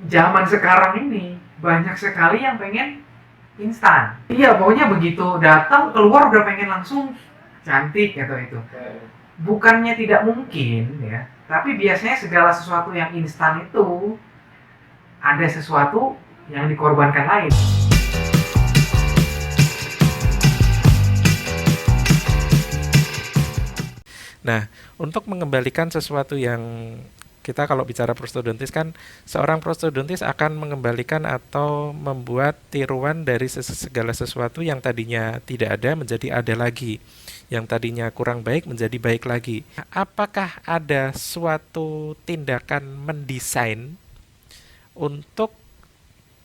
zaman sekarang ini banyak sekali yang pengen instan. Iya, pokoknya begitu datang keluar udah pengen langsung cantik atau itu. Bukannya tidak mungkin ya, tapi biasanya segala sesuatu yang instan itu ada sesuatu yang dikorbankan lain. Nah, untuk mengembalikan sesuatu yang kita kalau bicara prostodontis kan seorang prostodontis akan mengembalikan atau membuat tiruan dari segala sesuatu yang tadinya tidak ada menjadi ada lagi, yang tadinya kurang baik menjadi baik lagi. Apakah ada suatu tindakan mendesain untuk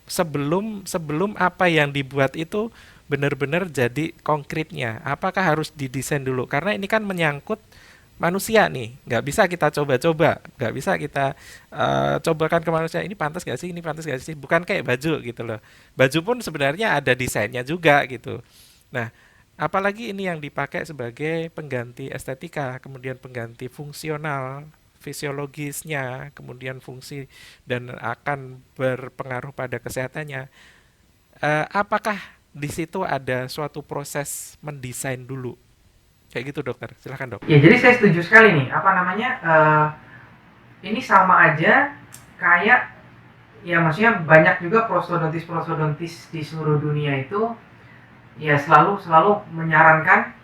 sebelum sebelum apa yang dibuat itu benar-benar jadi konkretnya? Apakah harus didesain dulu? Karena ini kan menyangkut manusia nih, nggak bisa kita coba-coba, nggak bisa kita cobakan ke manusia, ini pantas nggak sih, ini pantas nggak sih, bukan kayak baju gitu loh. Baju pun sebenarnya ada desainnya juga gitu. Nah, apalagi ini yang dipakai sebagai pengganti estetika, kemudian pengganti fungsional, fisiologisnya, kemudian fungsi dan akan berpengaruh pada kesehatannya. Apakah di situ ada suatu proses mendesain dulu? Kayak gitu dokter, silahkan dok. Ya, jadi saya setuju sekali nih. Apa namanya? Ini sama aja kayak ya maksudnya banyak juga prostodontis di seluruh dunia itu ya selalu selalu menyarankan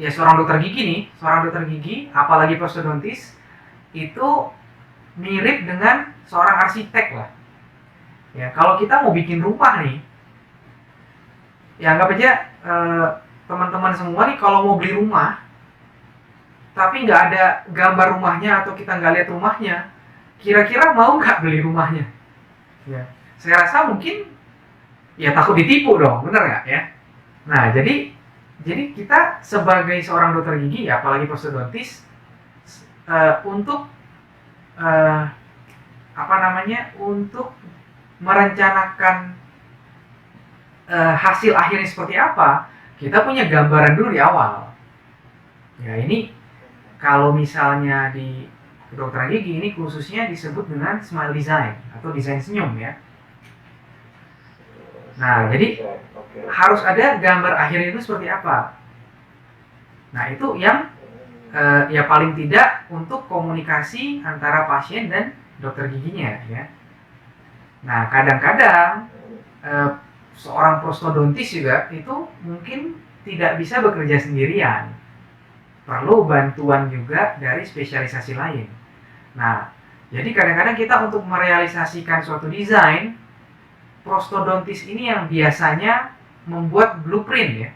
ya seorang dokter gigi apalagi prostodontis itu mirip dengan seorang arsitek lah. Ya, kalau kita mau bikin rumah nih, ya anggap aja teman-teman semua nih kalau mau beli rumah tapi nggak ada gambar rumahnya atau kita nggak lihat rumahnya, kira-kira mau nggak beli rumahnya? Ya, saya rasa mungkin ya takut ditipu dong, bener nggak ya? Nah, jadi kita sebagai seorang dokter gigi, ya, apalagi prostodontis, untuk uh, untuk merencanakan hasil akhirnya seperti apa, kita punya gambaran dulu di awal. Ya ini kalau misalnya di kedokteran gigi ini khususnya disebut dengan smile design atau desain senyum ya. Nah, jadi harus ada gambar akhirnya itu seperti apa. Nah, itu yang ya paling tidak untuk komunikasi antara pasien dan dokter giginya ya. Nah, kadang-kadang seorang prostodontis juga itu mungkin tidak bisa bekerja sendirian. Perlu bantuan juga dari spesialisasi lain. Nah, jadi kadang-kadang kita untuk merealisasikan suatu desain, prostodontis ini yang biasanya membuat blueprint ya.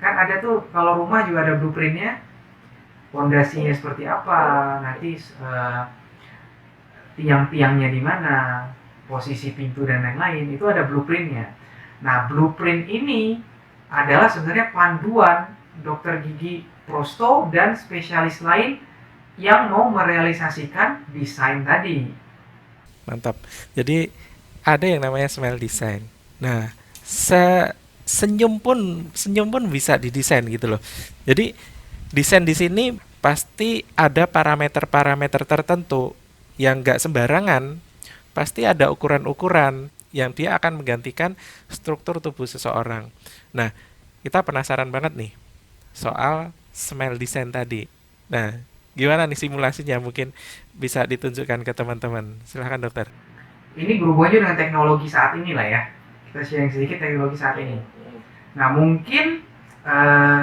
Kan ada tuh kalau rumah juga ada blueprintnya, fondasinya seperti apa, nanti tiang-tiangnya di mana, posisi pintu dan lain-lain, itu ada blueprintnya. Nah, blueprint ini adalah sebenarnya panduan dokter gigi prosto dan spesialis lain yang mau merealisasikan desain tadi. Mantap. Jadi ada yang namanya smile design. Nah, se senyum pun bisa didesain gitu loh. Jadi desain di sini pasti ada parameter-parameter tertentu yang nggak sembarangan. Pasti ada ukuran-ukuran yang dia akan menggantikan struktur tubuh seseorang. Nah, kita penasaran banget nih soal smile design tadi. Nah, gimana nih simulasinya? Mungkin bisa ditunjukkan ke teman-teman. Silahkan dokter. Ini berhubungan juga dengan teknologi saat ini lah ya. Kita sharing sedikit teknologi saat ini. Nah, mungkin eh,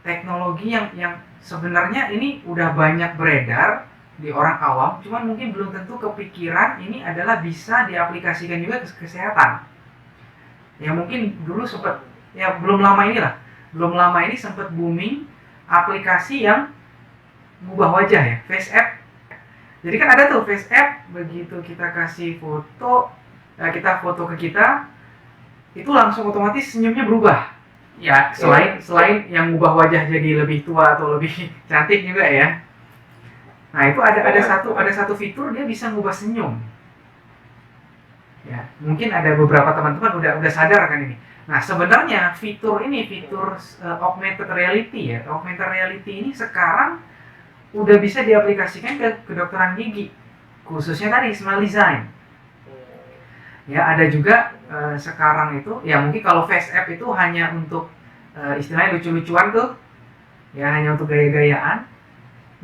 teknologi yang sebenarnya ini udah banyak beredar di orang awam, cuman mungkin belum tentu kepikiran ini adalah bisa diaplikasikan juga ke kesehatan. Ya mungkin dulu sempat ya belum lama ini sempat booming aplikasi yang mengubah wajah ya, face app. Jadi kan ada tuh face app, begitu kita kasih foto, kita foto ke kita, itu langsung otomatis senyumnya berubah. Ya selain yang mengubah wajah jadi lebih tua atau lebih cantik juga ya. Nah itu ada satu fitur dia bisa mengubah senyum. Ya mungkin ada beberapa teman-teman udah sadar kan ini. Nah sebenarnya fitur augmented reality ya. Augmented reality ini sekarang udah bisa diaplikasikan ke kedokteran gigi, khususnya tadi smile design. Ya, ada juga sekarang itu ya mungkin kalau face app itu hanya untuk istilahnya lucu-lucuan tuh, ya hanya untuk gaya-gayaan.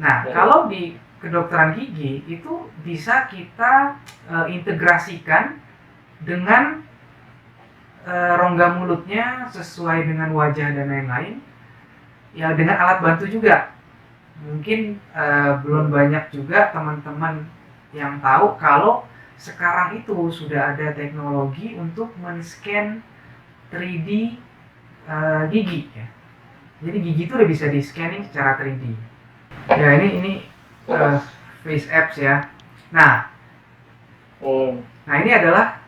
Nah, kalau di kedokteran gigi itu bisa kita integrasikan dengan rongga mulutnya sesuai dengan wajah dan lain-lain. Ya dengan alat bantu juga. Mungkin belum banyak juga teman-teman yang tahu kalau sekarang itu sudah ada teknologi untuk men-scan 3D gigi ya. Jadi gigi itu udah bisa di-scanning secara 3D. Ya ini face apps ya. Nah, ini adalah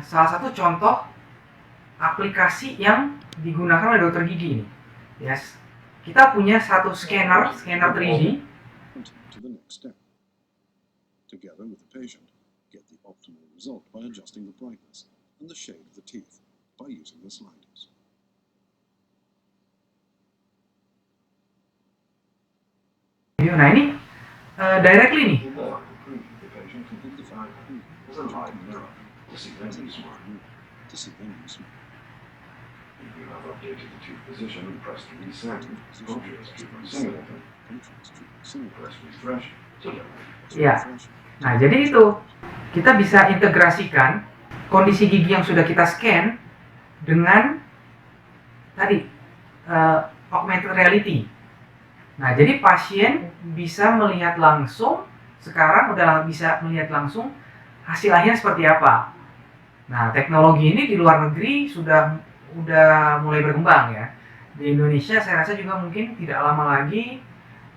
salah satu contoh aplikasi yang digunakan oleh dokter gigi ini. Yes. Kita punya satu scanner 3D. To the next step. Together with the patient, get the optimal result by adjusting the brightness and the shade of the teeth by using the sliders. Nah ini directly nih. To see their new smile. You have updated the tooth position and press the resend. Contrast treatment simulator. Press refresh. Ya. Nah, jadi itu kita bisa integrasikan kondisi gigi yang sudah kita scan dengan tadi augmented reality. Nah, jadi pasien bisa melihat langsung, sekarang udah bisa melihat langsung hasil akhirnya seperti apa. Nah, teknologi ini di luar negeri sudah mulai berkembang ya. Di Indonesia saya rasa juga mungkin tidak lama lagi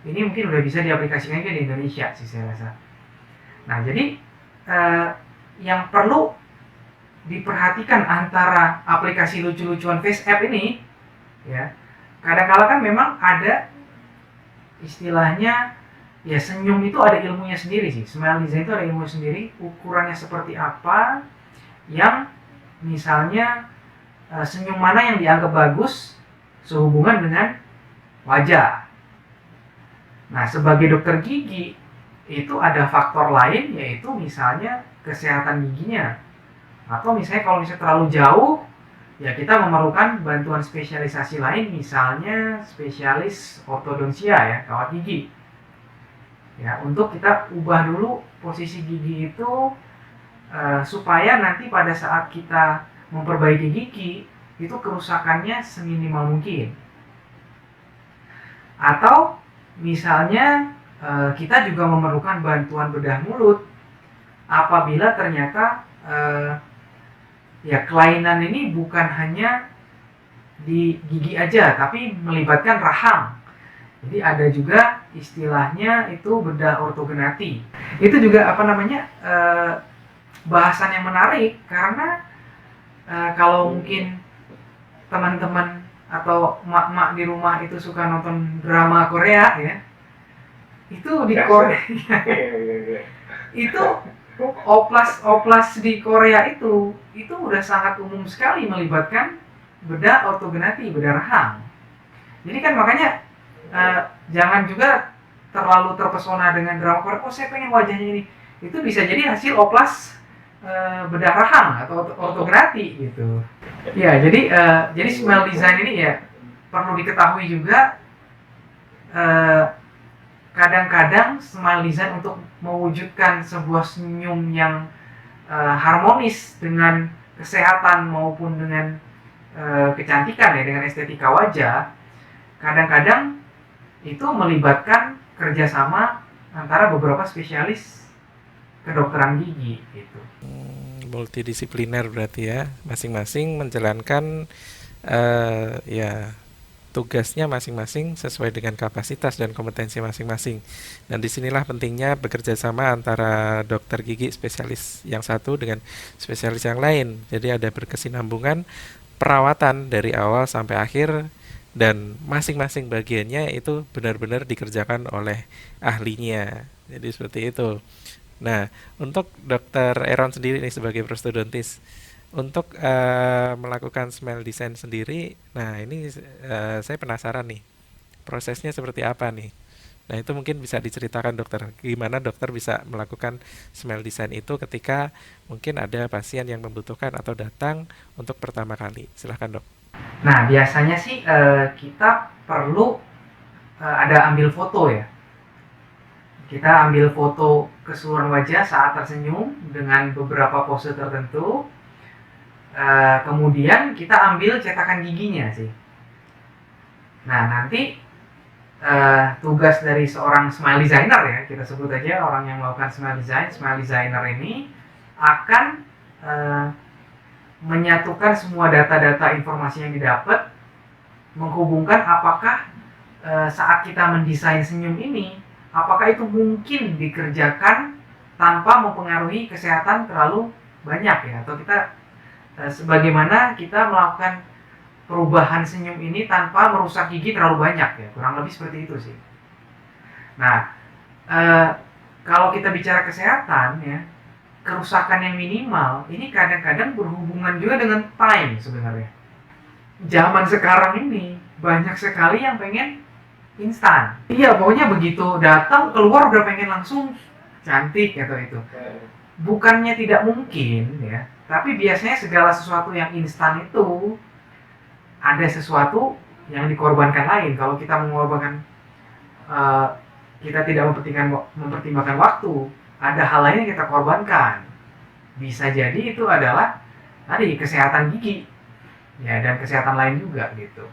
ini mungkin udah bisa diaplikasikan juga di Indonesia sih saya rasa. Nah, jadi yang perlu diperhatikan antara aplikasi lucu-lucuan face app ini ya, kadang-kala kan memang ada istilahnya ya, senyum itu ada ilmunya sendiri sih. Smile design itu ada ilmu sendiri, ukurannya seperti apa, yang misalnya senyum mana yang dianggap bagus sehubungan dengan wajah. Nah, sebagai dokter gigi itu ada faktor lain, yaitu misalnya kesehatan giginya. Atau misalnya kalau misalnya terlalu jauh, ya kita memerlukan bantuan spesialisasi lain, misalnya spesialis ortodonsia ya, kawat gigi. Ya, untuk kita ubah dulu posisi gigi itu supaya nanti pada saat kita memperbaiki gigi itu kerusakannya seminimal mungkin. Atau misalnya kita juga memerlukan bantuan bedah mulut apabila ternyata ya kelainan ini bukan hanya di gigi aja tapi melibatkan rahang. Jadi ada juga istilahnya itu bedah ortognati. Itu juga bahasan yang menarik karena kalau mungkin teman-teman atau emak-emak di rumah itu suka nonton drama Korea ya, itu di Korea itu oplas di Korea itu udah sangat umum sekali melibatkan bedah ortognati, bedah rahang. Jadi kan makanya jangan juga terlalu terpesona dengan drama Korea. Oh, saya pengen wajahnya ini. Itu bisa jadi hasil oplas bedah rahang atau ortognati gitu. Ya, jadi smile design ini ya perlu diketahui juga. Kadang-kadang smile design untuk mewujudkan sebuah senyum yang harmonis dengan kesehatan maupun dengan kecantikan ya, dengan estetika wajah, kadang-kadang itu melibatkan kerjasama antara beberapa spesialis kedokteran gigi gitu. Multidisipliner berarti ya, masing-masing menjalankan ya tugasnya masing-masing sesuai dengan kapasitas dan kompetensi masing-masing. Dan disinilah pentingnya bekerja sama antara dokter gigi spesialis yang satu dengan spesialis yang lain. Jadi ada berkesinambungan perawatan dari awal sampai akhir dan masing-masing bagiannya itu benar-benar dikerjakan oleh ahlinya. Jadi seperti itu. Nah, untuk Dokter Aaron sendiri nih sebagai prostodontis, untuk melakukan smile design sendiri, nah ini saya penasaran nih, prosesnya seperti apa nih? Nah, itu mungkin bisa diceritakan dokter, gimana dokter bisa melakukan smile design itu ketika mungkin ada pasien yang membutuhkan atau datang untuk pertama kali. Silahkan dok. Nah, biasanya sih kita perlu ada ambil foto ya. Kita ambil foto keseluruhan wajah saat tersenyum dengan beberapa pose tertentu. Kemudian kita ambil cetakan giginya sih. Nah, nanti tugas dari seorang smile designer ya, kita sebut aja orang yang melakukan smile designer ini akan menyatukan semua data-data informasi yang didapat, menghubungkan apakah saat kita mendesain senyum ini, apakah itu mungkin dikerjakan tanpa mempengaruhi kesehatan terlalu banyak ya, atau kita sebagaimana kita melakukan perubahan senyum ini tanpa merusak gigi terlalu banyak ya, kurang lebih seperti itu sih. Nah, kalau kita bicara kesehatan ya, kerusakan yang minimal ini kadang-kadang berhubungan juga dengan time sebenarnya. Zaman sekarang ini banyak sekali yang pengen instan. Iya, pokoknya begitu datang keluar udah pengen langsung cantik atau itu. Bukannya tidak mungkin ya, tapi biasanya segala sesuatu yang instan itu ada sesuatu yang dikorbankan lain. Kalau kita mengorbankan, kita tidak mempertimbangkan waktu, ada hal lain yang kita korbankan. Bisa jadi itu adalah tadi kesehatan gigi, ya, dan kesehatan lain juga gitu.